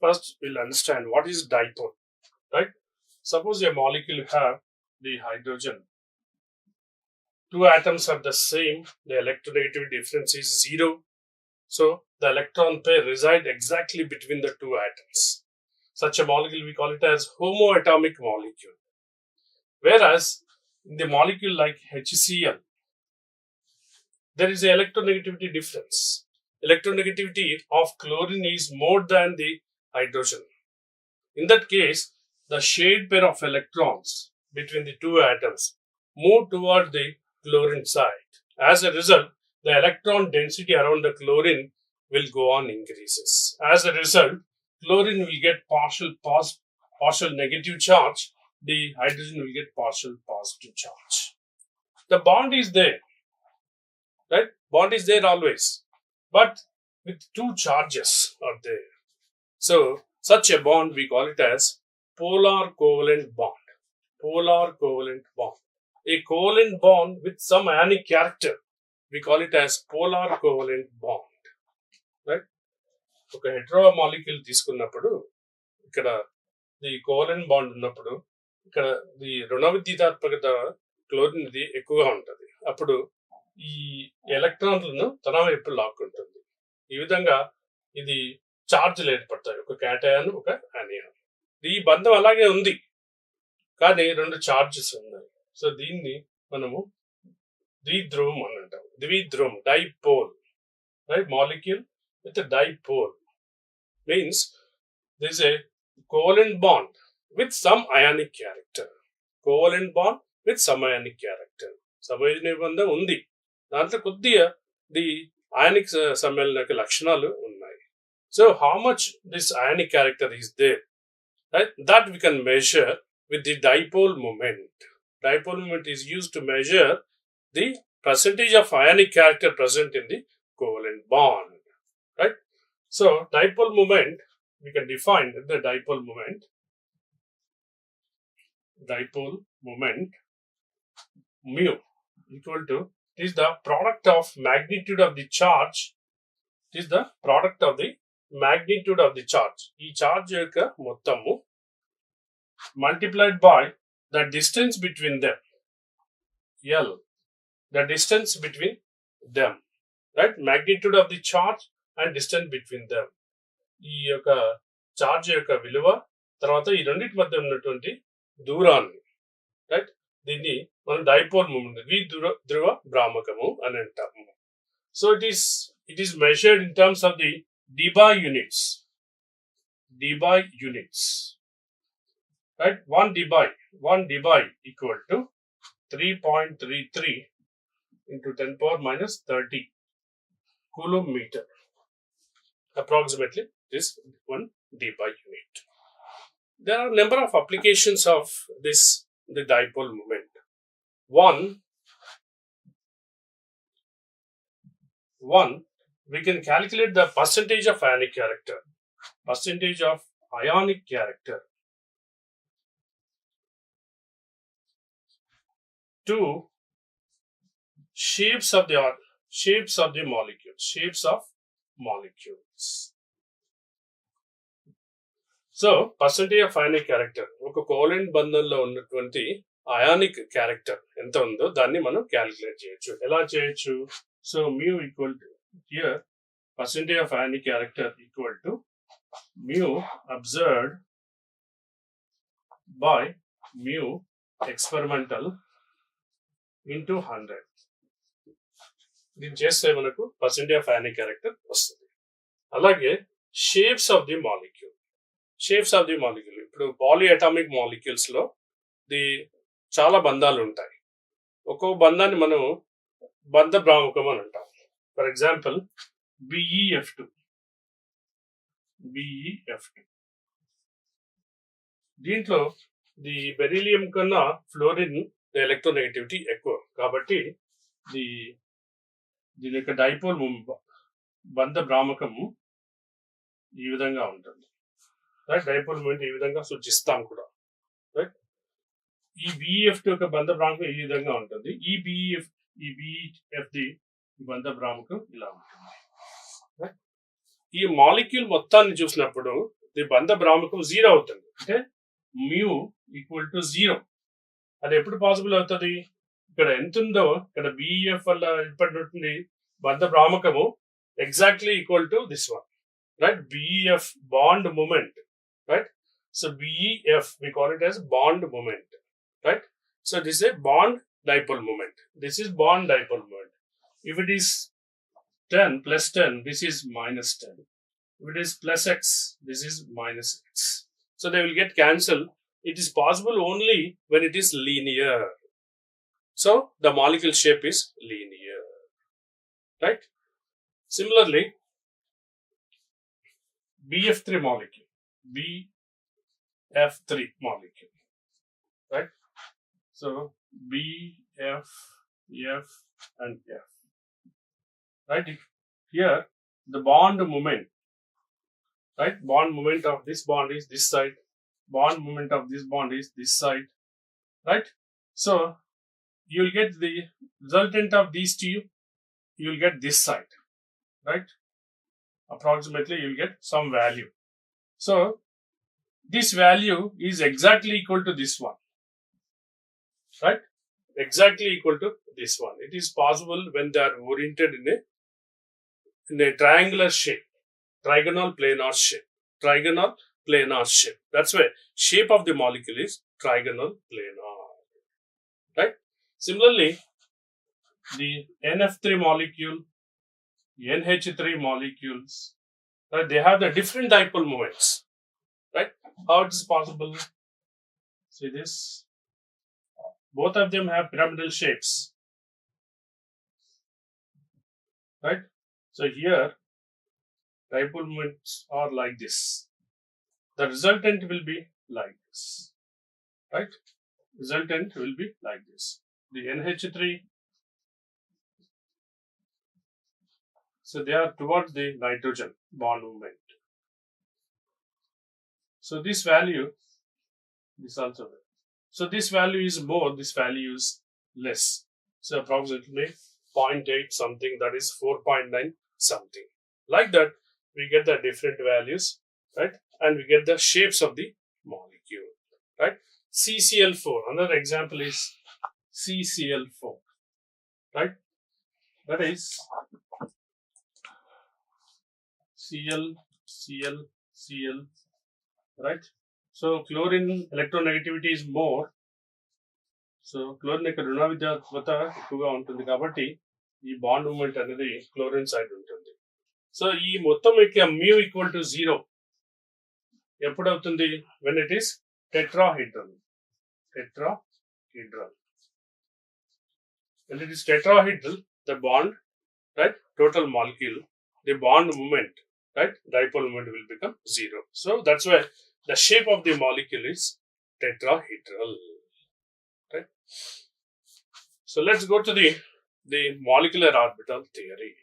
first we'll understand what is dipole, right? Suppose a molecule have the hydrogen. Two atoms are the same, the electronegativity difference is 0. So the electron pair reside exactly between the two atoms. Such a molecule we call it as homoatomic molecule. Whereas in the molecule like HCl, there is an electronegativity difference. Electronegativity of chlorine is more than the hydrogen. In that case, the shared pair of electrons between the two atoms move toward the chlorine side. As a result, the electron density around the chlorine will go on increases. As a result, chlorine will get partial negative charge. The hydrogen will get partial positive charge. The bond is there, right? Bond is there always, but with two charges are there. So such a bond we call it as polar covalent bond. Polar covalent bond. A covalent bond with some ionic character, we call it as polar covalent bond, right? ఒక Hetero molecule తీసుకున్నప్పుడు ఇక్కడ the covalent bond ఉన్నప్పుడు ఇక్కడ the రుణ విద్యుతాత్మకత chlorine the ఎక్కువగా ఉంటుంది. అప్పుడు ఈ ఎలక్ట్రాన్లను తన వైపు లాక్కుంటుంది. ఈ విధంగా ఇది చార్జ్లు ఏర్పడతాయి, ఒక క్యాటయాన్ ఒక యానియాన్. ఈ బంధం అలాగే ఉంది, కానీ రెండు చార్జెస్ ఉన్నాయి. సో దీన్ని మనము ద్విధ్రువం అని అంటాం. ద్విధ్రువం, dipole, right? Molecule with a dipole means there is a covalent bond with some ionic character. Covalent bond with some ionic character. సమయోజన బంధం ఉంది, దాంట్లో కొద్దిగా ది ionic సమ్మేళనక లక్షణాలు ఉన్నాయి. So how much this ionic character is there, right? That we can measure with the dipole moment. Dipole moment is used to measure the percentage of ionic character present in the covalent bond. Right? So dipole moment, we can define the dipole moment. Dipole moment mu equal to, is the product of magnitude of the charge. It is the product of the magnitude of the charge. ఈ charge యొక్క మొత్తము multiplied by the distance between them. L, the distance between them, right? Magnitude of the charge and distance between them. ఈ యొక్క charge యొక్క విలువ తర్వాత ఈ రెండింటి మధ్య ఉన్నటువంటి దూరాన్ని, రైట్? దీన్ని మనం డైపోల్ మూమెంట్, ద్విధ్రువ భ్రామకము అని అంటాము. So it is measured in terms of the dBi units. dBi units, right? 1 dBi equal to 3.33 into 10 power minus 30 coulomb meter. Approximately this 1 dBi unit. There are a number of applications of this, the dipole moment. One, we can calculate the percentage of ionic character. Percentage of ionic character. 2, shapes of the molecules. Shapes of molecules. So percentage of ionic character, ఒక covalent బంధంలో ఉన్నటువంటి ionic character ఎంత ఉందో దాన్ని మనం calculate చేయొచ్చు. ఎలా చేయొచ్చు? So mu equal to, here percentage of ionic character equal to mu observed by mu experimental into 100. దీన్ని చేస్తే మనకు పర్సెంటేజ్ ఆఫ్ అయానిక్ క్యారెక్టర్ వస్తుంది. అలాగే షేప్స్ ఆఫ్ ది మాలిక్యూల్. ఇప్పుడు పాలిఅటామిక్ మాలిక్యూల్స్ లో చాలా బంధాలు ఉంటాయి. ఒక్కో బంధాన్ని మనం బంధ భ్రామకం అని అంటాం. For example BeF2. దీంట్లో ది బెరీలియం కన్నా ఫ్లోరిన్ ఎలక్ట్రోనెగటివిటీ ఎక్కువ, కాబట్టి దీని యొక్క డైపోల్ బంధ భ్రామకము ఈ విధంగా ఉంటుంది, రైట్? డైపోల్ మూమెంట్ ఈ విధంగా సూచిస్తాం కూడా, రైట్? ఈ BeF2 యొక్క బంధ భ్రామకం ఈ విధంగా ఉంటుంది. ఈ BeF ది బంధ భ్రామకం ఇలా ఉంటుంది, రైట్? ఈ మాలిక్యూల్ మొత్తాన్ని చూసినప్పుడు ది బంధ భ్రామకం 0 అవుతుంది. అంటే mu ఈక్వల్ టు 0. అది ఎప్పుడు పాసిబుల్ అవుతుంది? ఇక్కడ ఎంత ఉందో ఇక్కడ BF వల్ల ఏర్పడినటువంటి బంధ భ్రామకము exactly equal to this one, right? BF bond moment, right? So BEF we call it as bond moment, right? So this is a bond dipole moment. This is bond dipole moment. If it is 10 plus 10, this is minus 10. If it is plus x, this is minus x. So they will get cancelled. It is possible only when it is linear. So the molecule shape is linear, right? Similarly, BF3 molecule, BF3 molecule, right? So B, F, F and F, right? Here the bond moment, right? Bond moment of this bond is this side, bond moment of this bond is this side, right? So you will get the resultant of these two, you will get this side, right? Approximately you will get some value. So this value is exactly equal to this one, right? Exactly equal to this one. It is possible when they are oriented in a triangular shape, trigonal planar shape, trigonal planar shape. That's why shape of the molecule is trigonal planar, right? Similarly, the NF3 molecule, NH3 molecules, right? They have the different dipole moments, right? How it is possible? See this. Both of them have pyramidal shapes, right? So here dipole moments are like this. The resultant will be like this, right? Resultant will be like this. The NH3, so they are towards the nitrogen bond movement. So this value, this also. So this value is more, this value is less. So approximately 0.8 something, that is 4.9 something. Like that, we get the different values, right? And we get the shapes of the molecule, right? CCl4, another example is CCl4, right? That is Cl, right? So chlorine electronegativity is more. So chlorine యొక్క రుణ విద్యాత్మకత ఎక్కువగా ఉంటుంది కాబట్టి ఈ bond moment అనేది chlorine side ఉంటుంది. So ఈ మొత్తం యొక్క mu ఈక్వల్ టు 0 ఎప్పుడు అవుతుంది? when it is tetrahedral. When it is tetrahedral, the bond, right, total molecule, the bond moment, right, dipole moment will become 0. So that's why the shape of the molecule is tetrahedral, right? So let's go to the molecular orbital theory.